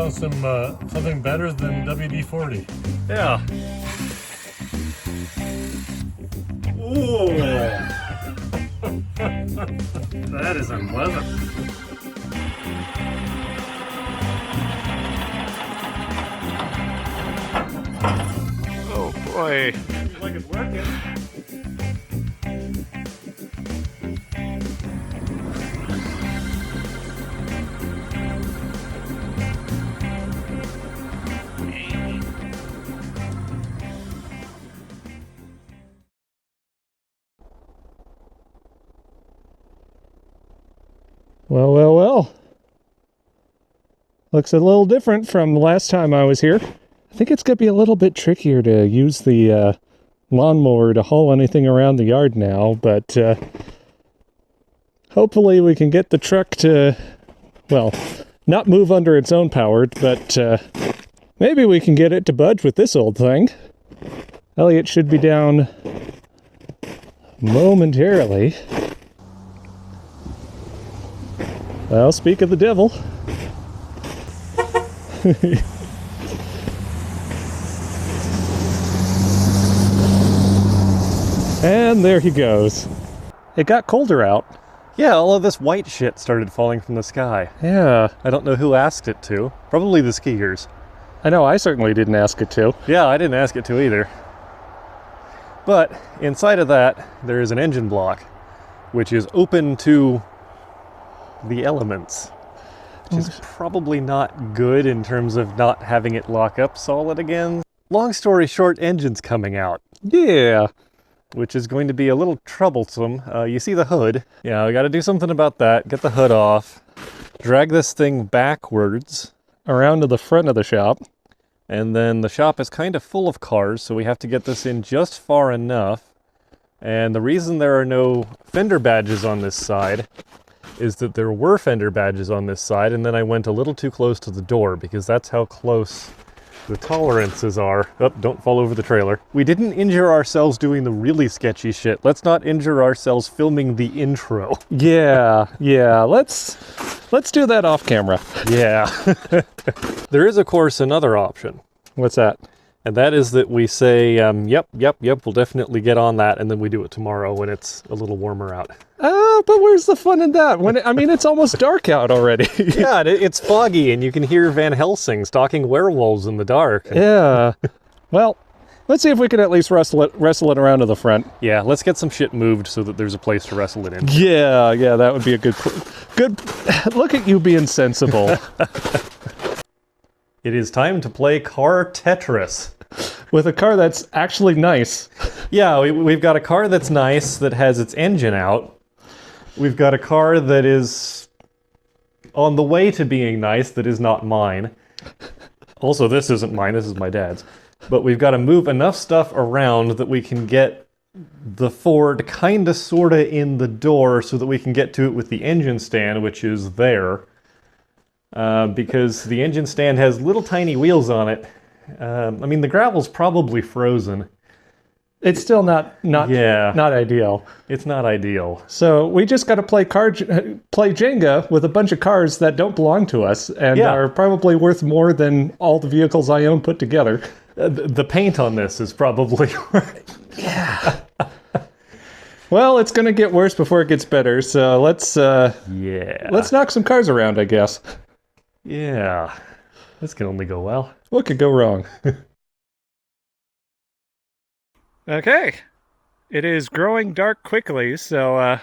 want some something better than WD-40. Yeah. Ooh. That is unpleasant. Oh boy. Seems like it's working. Well, well, well. Looks a little different from the last time I was here. I think it's going to be a little bit trickier to use the lawnmower to haul anything around the yard now, but hopefully we can get the truck to, well, not move under its own power, but maybe we can get it to budge with this old thing. Elliot should be down momentarily. Well, speak of the devil. And there he goes. It got colder out. Yeah, all of this white shit started falling from the sky. Yeah. I don't know who asked it to. Probably the skiers. I know, I certainly didn't ask it to. Yeah, I didn't ask it to either. But inside of that, there is an engine block, which is open to the elements, which is probably not good in terms of not having it lock up solid again. Long story short, engine's coming out. Yeah. Which is going to be a little troublesome. You see the hood. Yeah, we got to do something about that. Get the hood off. Drag this thing backwards. Around to the front of the shop. And then the shop is kind of full of cars, so we have to get this in just far enough. And the reason there are no fender badges on this side is that there were fender badges on this side, and then I went a little too close to the door because that's how close the tolerances are. Oh, don't fall over the trailer. We didn't injure ourselves doing the really sketchy shit. Let's not injure ourselves filming the intro. Yeah, yeah. Let's do that off camera. Yeah. There is, of course, another option. What's that? And that is that we say, yep, we'll definitely get on that, and then we do it tomorrow when it's a little warmer out. But where's the fun in that? I mean, it's almost dark out already. Yeah, it's foggy, and you can hear Van Helsing stalking werewolves in the dark. Yeah. Well, let's see if we can at least wrestle it around to the front. Yeah, let's get some shit moved so that there's a place to wrestle it in. Yeah, that would be a good. Look at you being sensible. It is time to play car Tetris. With a car that's actually nice. Yeah, we've got a car that's nice, that has its engine out. We've got a car that is on the way to being nice, that is not mine. Also, this isn't mine, this is my dad's. But we've got to move enough stuff around that we can get the Ford kinda sorta in the door so that we can get to it with the engine stand, which is there. Because the engine stand has little tiny wheels on it. I mean, the gravel's probably frozen. It's still not ideal. It's not ideal. So we just got to play Jenga with a bunch of cars that don't belong to us and are probably worth more than all the vehicles I own put together. The paint on this is probably Yeah. Well, it's going to get worse before it gets better. So let's knock some cars around, I guess. Yeah. This can only go well. What could go wrong? Okay. It is growing dark quickly, so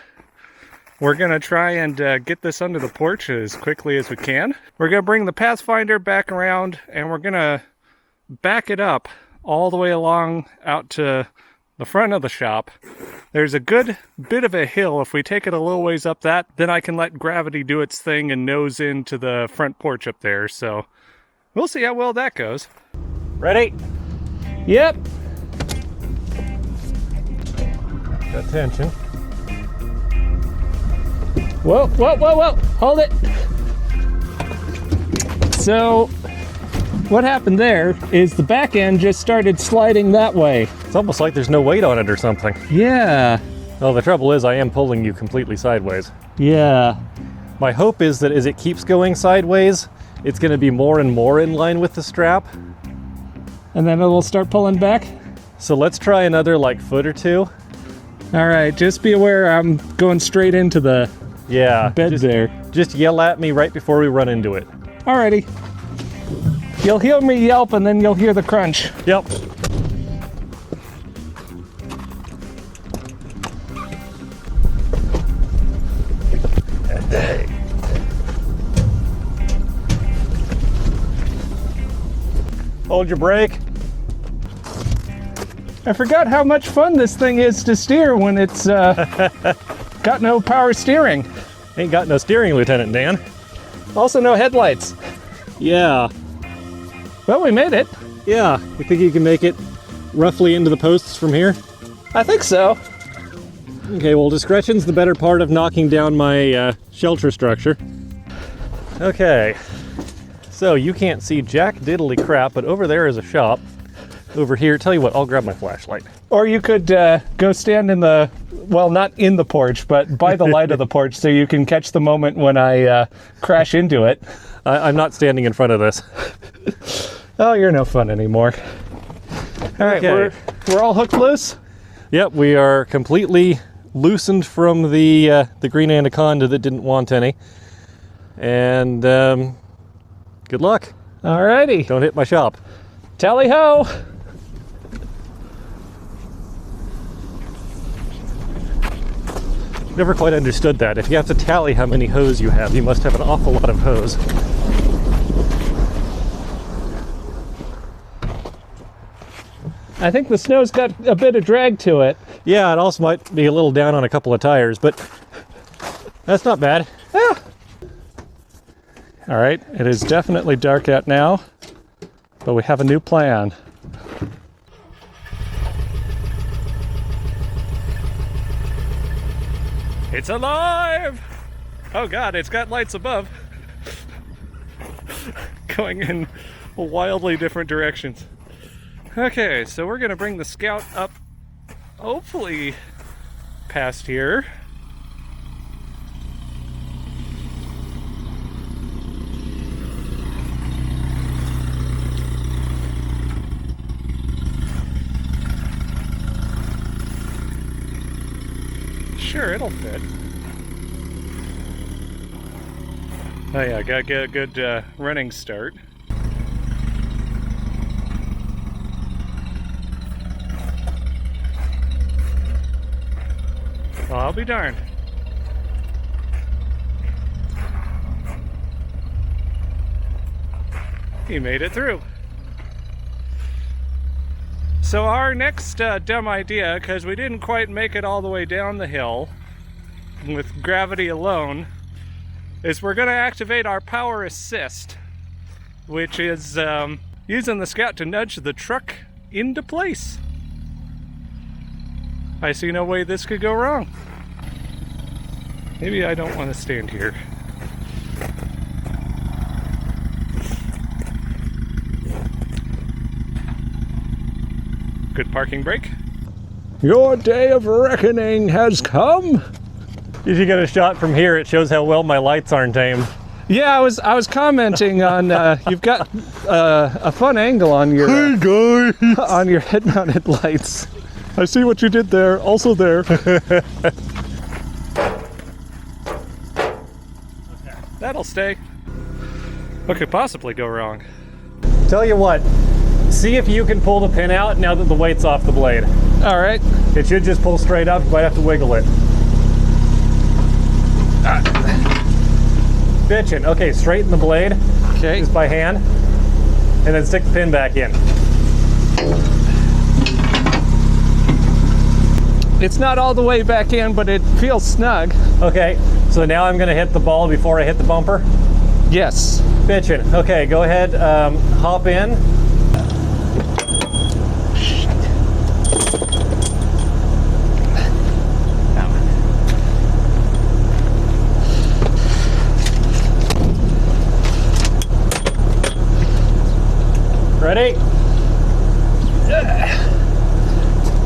we're going to try and get this under the porch as quickly as we can. We're going to bring the Pathfinder back around, and we're going to back it up all the way along out to the front of the shop. There's a good bit of a hill. If we take it a little ways up that, then I can let gravity do its thing and nose into the front porch up there, so we'll see how well that goes. Ready? Yep. Got tension. Whoa. Hold it. So, what happened there is the back end just started sliding that way. It's almost like there's no weight on it or something. Yeah. Well, the trouble is I am pulling you completely sideways. Yeah. My hope is that as it keeps going sideways, it's going to be more and more in line with the strap. And then it'll start pulling back? So let's try another like foot or two. All right, just be aware I'm going straight into the Yeah. bed there. Just yell at me right before we run into it. Alrighty. You'll hear me yelp and then you'll hear the crunch. Yep. Hold your brake. I forgot how much fun this thing is to steer when it's got no power steering. Ain't got no steering, Lieutenant Dan. Also no headlights. Yeah. Well, we made it. Yeah. You think you can make it roughly into the posts from here? I think so. Okay, well, discretion's the better part of knocking down my shelter structure. Okay. So you can't see jack diddly crap, but over there is a shop. Over here, tell you what, I'll grab my flashlight. Or you could go stand in the, well, not in the porch, but by the light of the porch so you can catch the moment when I crash into it. I'm not standing in front of this. Oh, you're no fun anymore. All right, Okay. we're all hooked loose? Yep, we are completely loosened from the green anaconda that didn't want any. And good luck. Alrighty. Don't hit my shop. Tally ho! Never quite understood that. If you have to tally how many hose you have, you must have an awful lot of hose. I think the snow's got a bit of drag to it. Yeah, it also might be a little down on a couple of tires, but that's not bad. Yeah. All right, it is definitely dark out now, but we have a new plan. It's alive! Oh God, it's got lights above. Going in wildly different directions. Okay, so we're gonna bring the Scout up, hopefully past here. Sure, it'll fit. Oh yeah, gotta get a good running start. Well, I'll be darned. He made it through. So our next dumb idea, because we didn't quite make it all the way down the hill with gravity alone, is we're going to activate our power assist, which is using the Scout to nudge the truck into place. I see no way this could go wrong. Maybe I don't want to stand here. Good parking brake. Your day of reckoning has come. If you get a shot from here, it shows how well my lights aren't aimed. Yeah, I was commenting on you've got a fun angle on your on your head-mounted lights. I see what you did there. Also there. That'll stay. What could possibly go wrong? Tell you what, see if you can pull the pin out now that the weight's off the blade. All right. It should just pull straight up. You might have to wiggle it. Bitchin'. Okay, straighten the blade. Okay. Just by hand. And then stick the pin back in. It's not all the way back in, but it feels snug. Okay, so now I'm gonna hit the ball before I hit the bumper. Yes. Bitchin'. Okay, go ahead, hop in. Ready?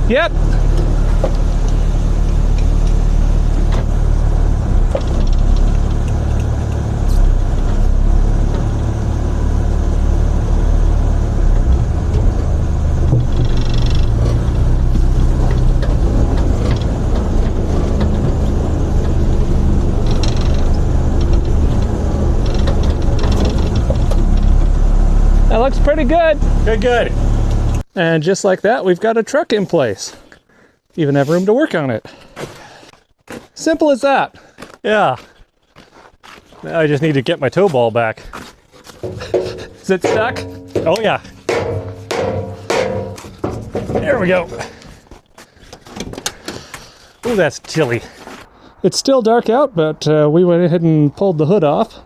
Yep. looks pretty good. Good. And just like that, we've got a truck in place. Even have room to work on it. Simple as that. Yeah. Now I just need to get my tow ball back. Is it stuck? Oh yeah. There we go. Ooh, that's chilly. It's still dark out, but we went ahead and pulled the hood off.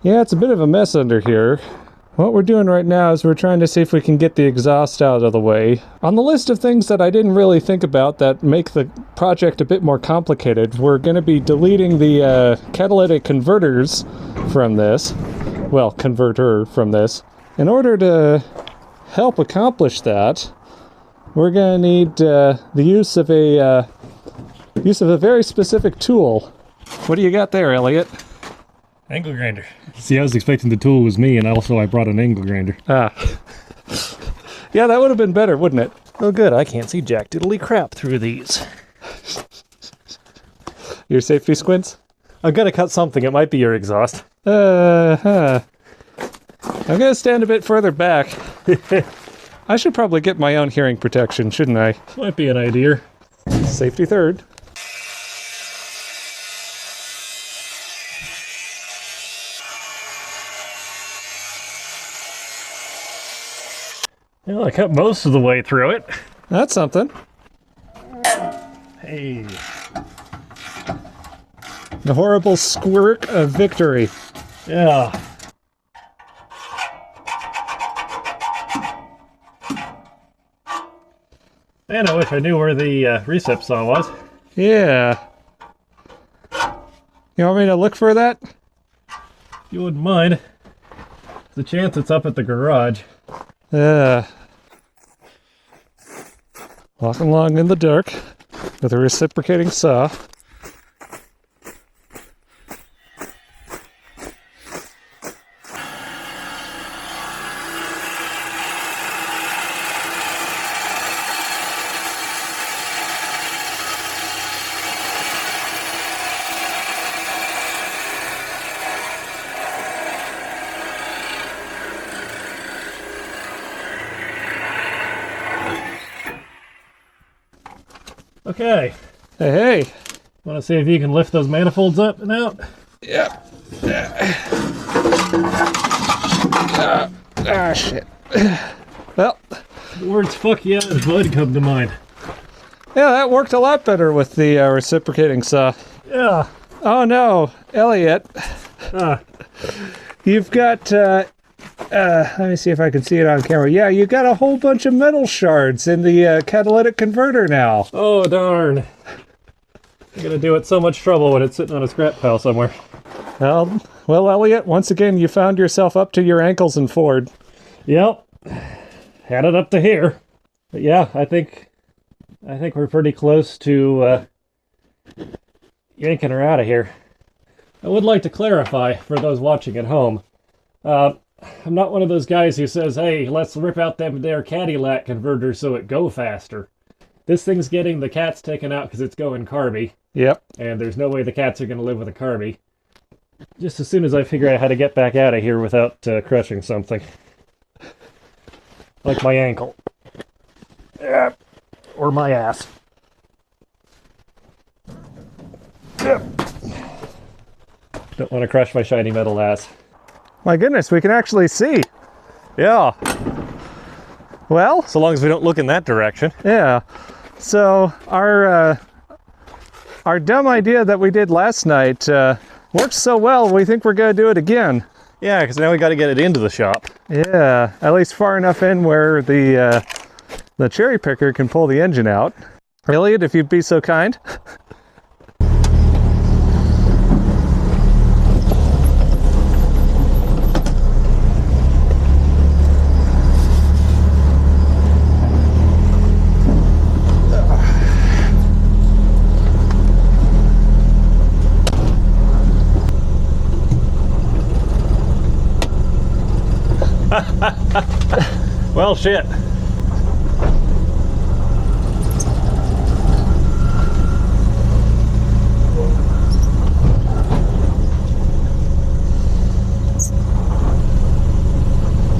Yeah, it's a bit of a mess under here. What we're doing right now is we're trying to see if we can get the exhaust out of the way. On the list of things that I didn't really think about that make the project a bit more complicated, we're going to be deleting the catalytic converters from this. Well, converter from this. In order to help accomplish that, we're going to need the use of a very specific tool. What do you got there, Elliot? Angle grinder. See, I was expecting the tool was me, and also I brought an angle grinder. Ah. Yeah, that would have been better, wouldn't it? Oh good, I can't see jack diddly crap through these. Your safety squints? I'm gonna cut something, it might be your exhaust. I'm gonna stand a bit further back. I should probably get my own hearing protection, shouldn't I? Might be an idea. Safety third. Well, I cut most of the way through it. That's something. Hey. The horrible squirt of victory. Yeah. Man, I wish I knew where the recip saw was. Yeah. You want me to look for that? If you wouldn't mind. There's a chance it's up at the garage. Walking along in the dark with a reciprocating saw. Okay. Hey. Want to see if you can lift those manifolds up and out? Yeah. Shit. Well. The words "fuck yeah" and "bud" come to mind. Yeah, that worked a lot better with the reciprocating saw. Yeah. Oh no, Elliot. You've got, let me see if I can see it on camera. Yeah, you got a whole bunch of metal shards in the catalytic converter now. Oh, darn. You're gonna do it so much trouble when it's sitting on a scrap pile somewhere. Well, Elliot, once again, you found yourself up to your ankles in Ford. Yep. Had it up to here. But yeah, I think we're pretty close to yanking her out of here. I would like to clarify for those watching at home. I'm not one of those guys who says, hey, let's rip out them their Cadillac converters so it go faster. This thing's getting the cats taken out because it's going carby. Yep. And there's no way the cats are going to live with a carby. Just as soon as I figure out how to get back out of here without crushing something. Like my ankle. Or my ass. Don't want to crush my shiny metal ass. My goodness, we can actually see. Yeah. Well, So long as we don't look in that direction. yeah. So our dumb idea that we did last night worked so well, we think we're going to do it again. Yeah, because now we got to get it into the shop. Yeah, at least far enough in where the cherry picker can pull the engine out. Elliot, if you'd be so kind. Well, shit.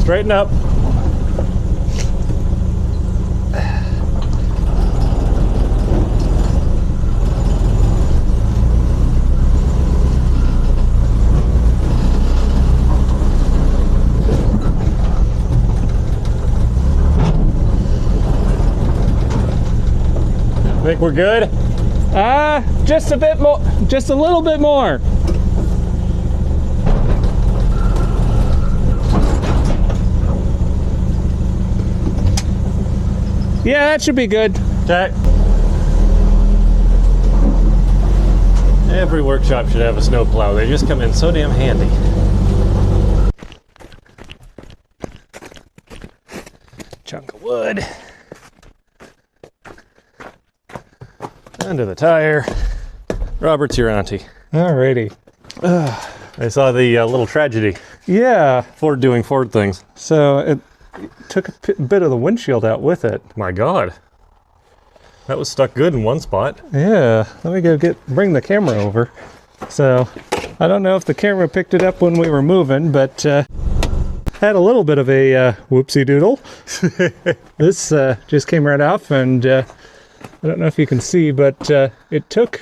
Straighten up. Think we're good? Just a bit more, just a little bit more. Yeah, that should be good. Okay. Every workshop should have a snowplow. They just come in so damn handy. Chunk of wood. Under the tire. Robert's your auntie. Alrighty. I saw the little tragedy. Yeah. Ford doing Ford things. So it took a bit of the windshield out with it. My God. That was stuck good in one spot. Yeah. Let me go bring the camera over. So I don't know if the camera picked it up when we were moving, but had a little bit of a whoopsie doodle. This just came right off, and I don't know if you can see, but it took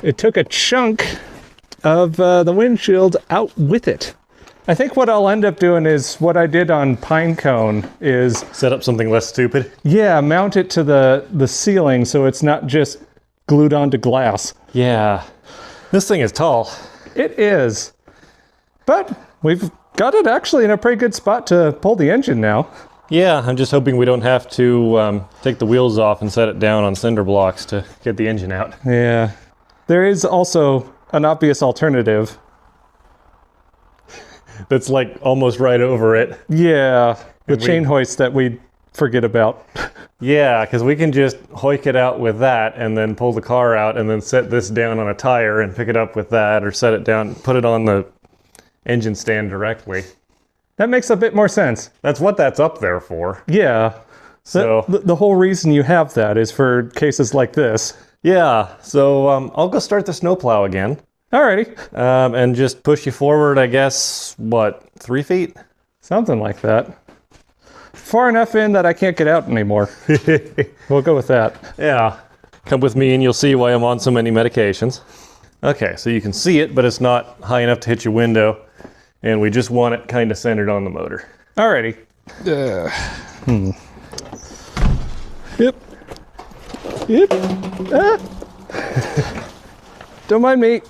a chunk of the windshield out with it. I think what I'll end up doing is what I did on Pinecone is Set up something less stupid. yeah, mount it to the ceiling so it's not just glued onto glass. Yeah. This thing is tall. It is, but we've got it actually in a pretty good spot to pull the engine now. Yeah, I'm just hoping we don't have to take the wheels off and set it down on cinder blocks to get the engine out. Yeah, there is also an obvious alternative. That's like almost right over it. Yeah, the And chain hoist that we forget about. Yeah, because we can just hoik it out with that and then pull the car out and then set this down on a tire and pick it up with that, or set it down, put it on the engine stand directly. That makes a bit more sense. That's what that's up there for. Yeah. So The whole reason you have that is for cases like this. yeah, so I'll go start the snowplow again. Alrighty. And just push you forward, I guess, what, 3 feet? Something like that. Far enough in that I can't get out anymore. We'll go with that. Yeah. Come with me and you'll see why I'm on so many medications. Okay, so you can see it, but it's not high enough to hit your window. And we just want it kind of centered on the motor. Alrighty. Yep. Yep. Ah. Don't mind me.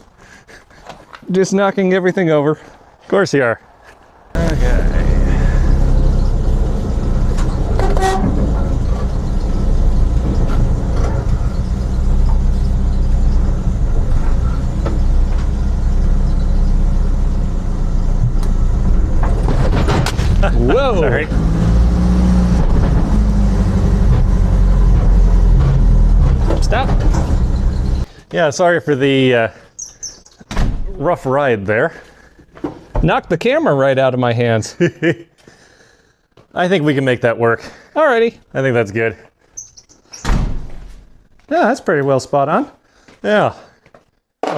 Just knocking everything over. Of course you are. Okay. Whoa! Sorry. Stop. Yeah, sorry for the rough ride there. Knocked the camera right out of my hands. I think we can make that work. Alrighty. I think that's good. Yeah, that's pretty well spot on. Yeah.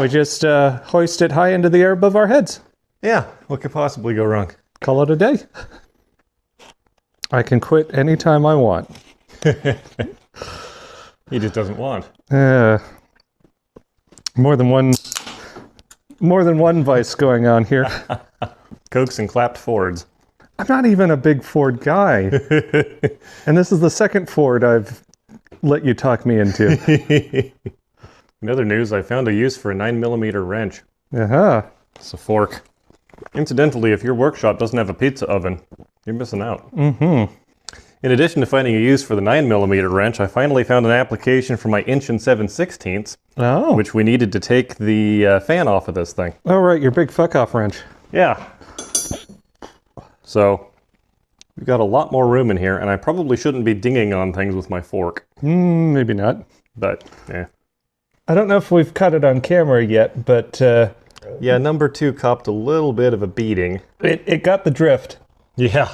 We just hoist it high into the air above our heads. Yeah. What could possibly go wrong? Call it a day. I can quit anytime I want. He just doesn't want. More than one vice going on here. Cokes and clapped Fords. I'm not even a big Ford guy. And this is the second Ford I've let you talk me into. In other news, I found a use for a 9mm wrench. Uh-huh. It's a fork. Incidentally, if your workshop doesn't have a pizza oven, you're missing out. Mm-hmm. In addition to finding a use for the 9mm wrench, I finally found an application for my 1 7/16, Oh. which we needed to take the fan off of this thing. Oh, right, your big fuck-off wrench. Yeah. So, we've got a lot more room in here, and I probably shouldn't be dinging on things with my fork. Maybe not. But, yeah. I don't know if we've cut it on camera yet, but Yeah, number 2 copped a little bit of a beating. it got the drift. Yeah.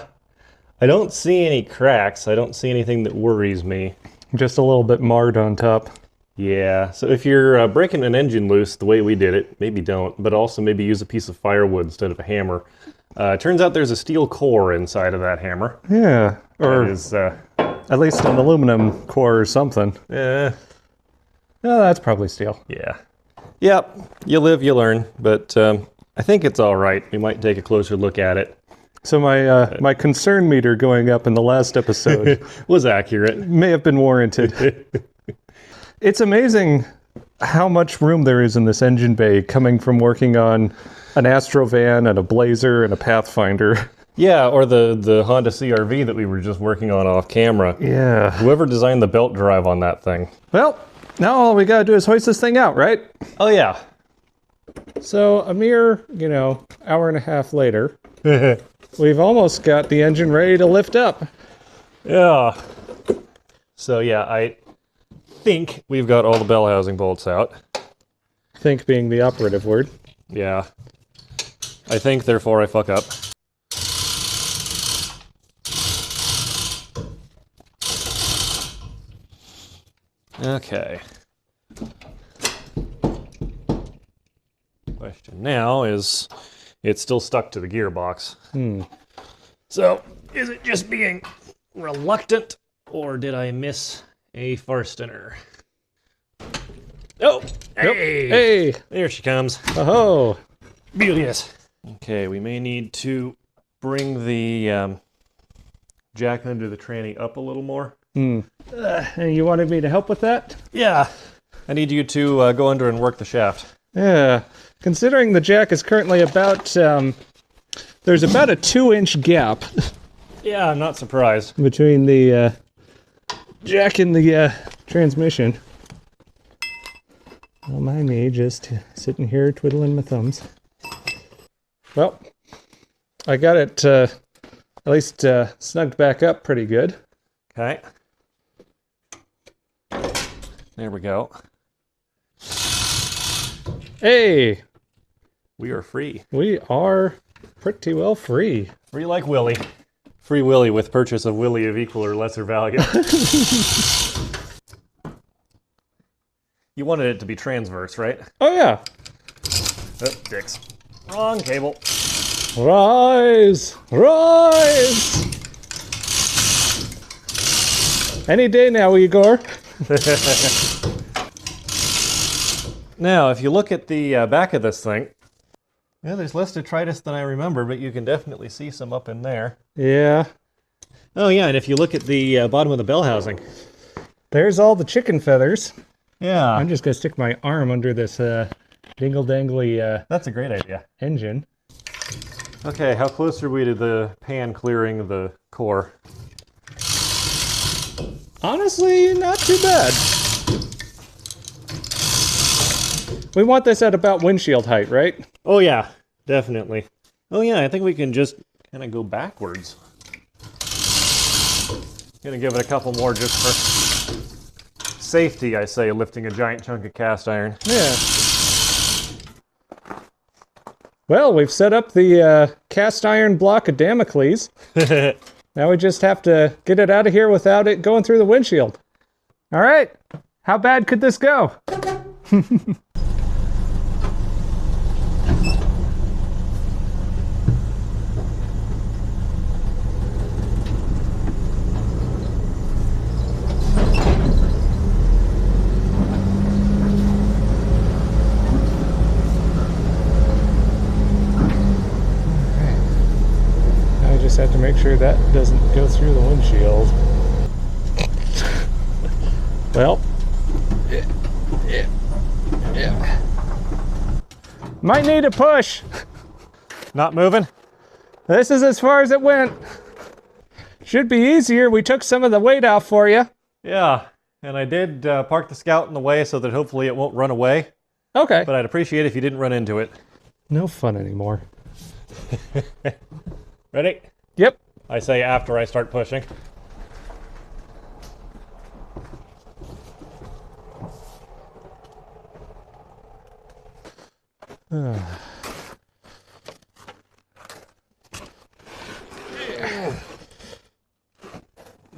I don't see any cracks. I don't see anything that worries me. Just a little bit marred on top. Yeah, so if you're breaking an engine loose the way we did it, maybe don't, but also maybe use a piece of firewood instead of a hammer. Turns out there's a steel core inside of that hammer. Yeah, or That is, at least an aluminum core or something. eh, No, that's probably steel. yeah. Yep, you live, you learn, but I think it's all right. We might take a closer look at it. So my concern meter going up in the last episode Was accurate. may have been warranted. It's amazing how much room there is in this engine bay coming from working on an Astrovan and a Blazer and a Pathfinder. Yeah, or the Honda CRV that we were just working on off camera. Yeah. Whoever designed the belt drive on that thing. Well, now all we gotta do is hoist this thing out, right? Oh, yeah. So a mere, hour and a half later, we've almost got the engine ready to lift up. Yeah. So, yeah, I think we've got all the bell housing bolts out. Think being the operative word. Yeah. I think, therefore, I fuck up. Okay. Question now is, it's still stuck to the gearbox. So, is it just being reluctant, or did I miss a Farstener? Oh, hey, Hey! there she comes. Oh! Beauteous. Okay, we may need to bring the jack under the tranny up a little more. And you wanted me to help with that? Yeah. I need you to go under and work the shaft. Yeah. Considering the jack is currently about, there's about a 2-inch gap Yeah, I'm not surprised. between the jack and the transmission. Don't mind me, just sitting here twiddling my thumbs. Well, I got it at least snugged back up pretty good. Okay. There we go. Hey, We are free. we are pretty well free. Free like Willy. Free Willy with purchase of Willy of equal or lesser value. You wanted it to be transverse, right? Oh yeah. Oh, dicks. Wrong cable. Rise! Rise! Any day now, Igor. Now, if you look at the back of this thing, yeah, there's less detritus than I remember, but you can definitely see some up in there. Yeah. Oh yeah, and if you look at the bottom of the bell housing. There's all the chicken feathers. Yeah. I'm just gonna stick my arm under this dingle-dangly That's a great idea. engine. Okay, how close are we to the pan clearing the core? Honestly, not too bad. We want this at about windshield height, right? Oh yeah, definitely. Oh yeah, I think we can just kind of go backwards. Gonna give it a couple more just for safety, I say, lifting a giant chunk of cast iron. Yeah. Well, we've set up the cast iron block of Damocles. Now we just have to get it out of here without it going through the windshield. All right. How bad could this go? I just have to make sure that doesn't go through the windshield. Well, yeah. Might need a push. Not moving? This is as far as it went. Should be easier. We took some of the weight out for you. Yeah, and I did park the Scout in the way so that hopefully it won't run away, Okay. but I'd appreciate it if you didn't run into it. No fun anymore. Ready? Yep. I say after I start pushing.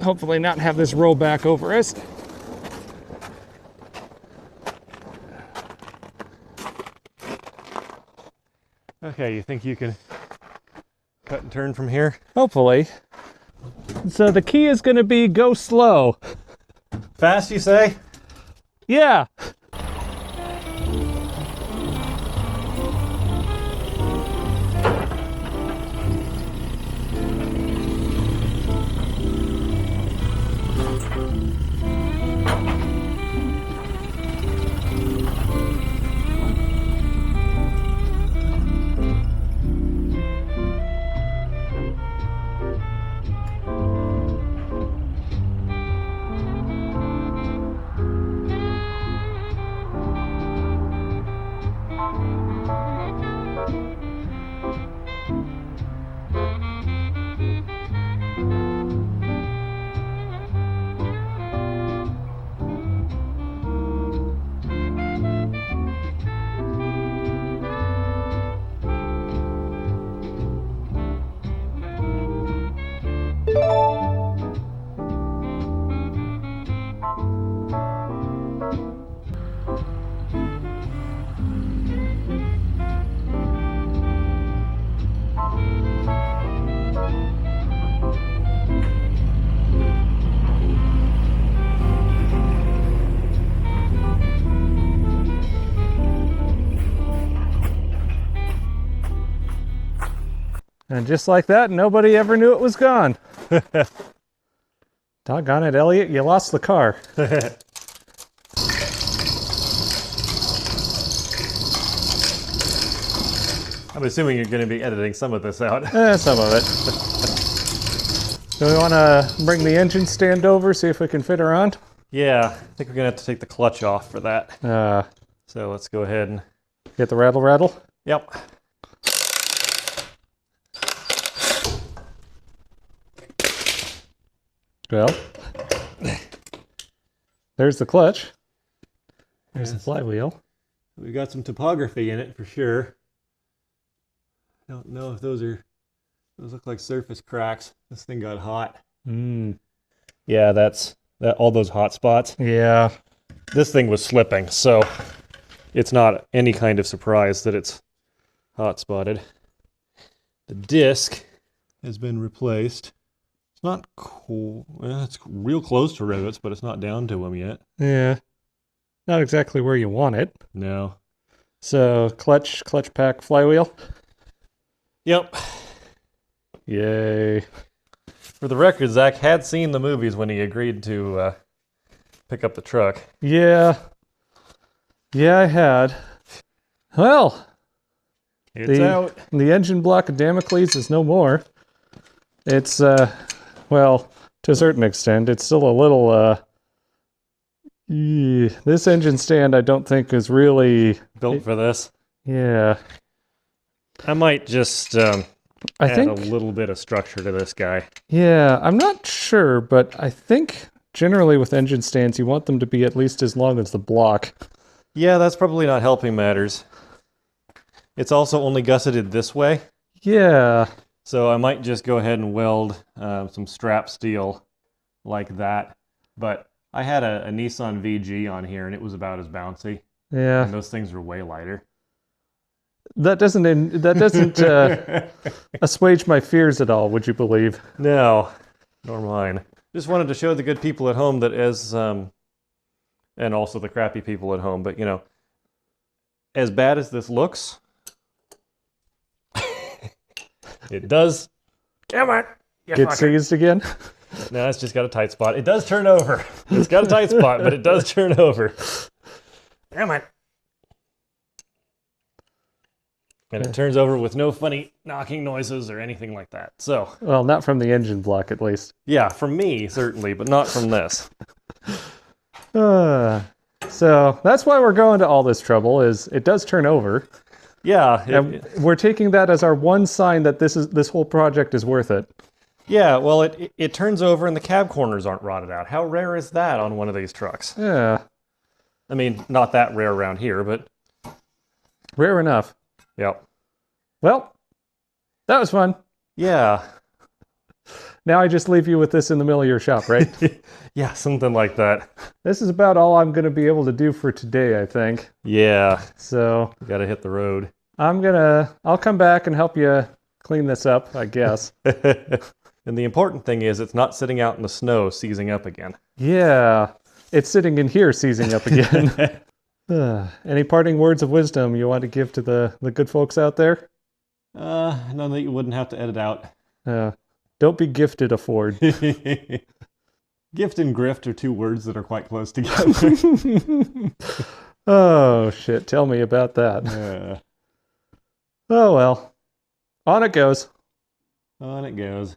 Hopefully not have this roll back over us. Okay, you think you can cut and turn from here. Hopefully. So the key is going to be go slow. Fast, you say? Yeah. And just like that, nobody ever knew it was gone. Doggone it, Elliot, you lost the car. I'm assuming you're going to be editing some of this out. Some of it. Do we want to bring the engine stand over, see if we can fit her on? Yeah, I think we're going to have to take the clutch off for that. So let's go ahead and... Get the rattle rattle? Yep. Well, there's the clutch. There's the flywheel. We got some topography in it for sure. I don't know if those look like surface cracks. This thing got hot. Yeah, that's all those hot spots. Yeah. This thing was slipping, so it's not any kind of surprise that it's hot spotted. The disc has been replaced. It's not cool. Well, it's real close to rivets, but it's not down to them yet. Yeah. Not exactly where you want it. No. So, clutch pack, flywheel. Yep. Yay. For the record, Zach had seen the movies when he agreed to pick up the truck. Yeah. Yeah, I had. Well, It's out. The engine block of Damocles is no more. It's, well, to a certain extent, it's still a little, this engine stand I don't think is really... Built for this. Yeah. I might just I add think, a little bit of structure to this guy. yeah, I'm not sure, but I think generally with engine stands, you want them to be at least as long as the block. Yeah, that's probably not helping matters. It's also only gusseted this way. Yeah. So I might just go ahead and weld some strap steel like that. But I had a Nissan VG on here, and it was about as bouncy. Yeah. And those things are way lighter. That doesn't assuage my fears at all, would you believe? No, nor mine. Just wanted to show the good people at home that and also the crappy people at home, but as bad as this looks, it does. Come on, Get seized again? No, it's just got a tight spot. It does turn over. It's got a tight spot, but it does turn over. Come on. And it turns over with no funny knocking noises or anything like that. So, Well, not from the engine block, at least. yeah, from me, certainly, but not from this. So that's why we're going to all this trouble, is it does turn over. Yeah, And we're taking that as our one sign that this whole project is worth it. yeah. Well, it turns over and the cab corners aren't rotted out. How rare is that on one of these trucks? Yeah. I mean, not that rare around here, but Rare enough. yep. Well, that was fun. Yeah, Now I just leave you with this in the middle of your shop, right? yeah, something like that. This is about all I'm going to be able to do for today, I think. Yeah, So got to hit the road. I'll come back and help you clean this up, I guess. And the important thing is it's not sitting out in the snow seizing up again. Yeah, it's sitting in here seizing up again. Any parting words of wisdom you want to give to the good folks out there? None that you wouldn't have to edit out. Don't be gifted a Ford. Gift and grift are two words that are quite close together. Oh, shit. Tell me about that. Oh, well. On it goes. On it goes.